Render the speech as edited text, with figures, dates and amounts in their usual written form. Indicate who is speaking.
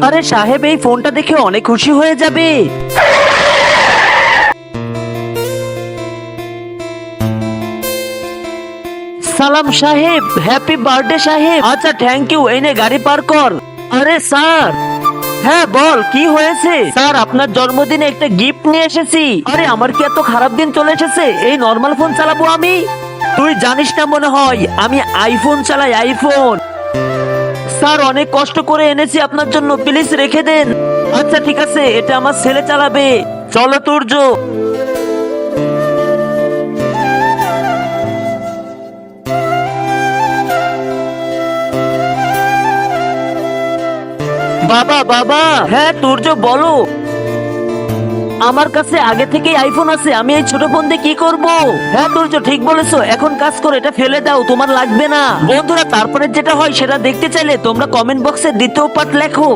Speaker 1: আরে সাহেব, এই ফোনটা দেখে অনেক খুশি হয়ে যাবে। সালাম সাহেব, হ্যাপি বার্থডে সাহেব। আচ্ছা থ্যাংক ইউ, এই নে গাড়ি পার কর। আরে স্যার। হ্যাঁ বল, কি হয়েছে? স্যার আপনার জন্মদিনে একটা গিফট নিয়ে এসেছি। আরে আমার কি এত খারাপ দিন চলে এসেছে? এই নর্মাল ফোন চালাবো আমি? তুই জানিস না মনে হয়, আমি আইফোন চালাই, আইফোন। স্যার অনেক কষ্ট করে এনেছি আপনার জন্য, প্লিজ রেখে দেন। আচ্ছা ঠিক আছে, এটা আমার ছেলে চালাবে। চলো তুর্য। বাবা বাবা। হ্যাঁ তুর্য বলো। আমার কাছে আগে থেকেই আইফোন আছে, আমি এই ছোট ফোন দিয়ে কি করব? হ্যাঁ তুর্য ঠিক বলেছো, এখন কাজ করো, এটা ফেলে দাও, তোমার লাগবে না। বন্ধুরা তারপরে যেটা হয় সেটা দেখতে চাইলে তোমরা কমেন্ট বক্সে দ্বিতীয় পার্ট লেখো।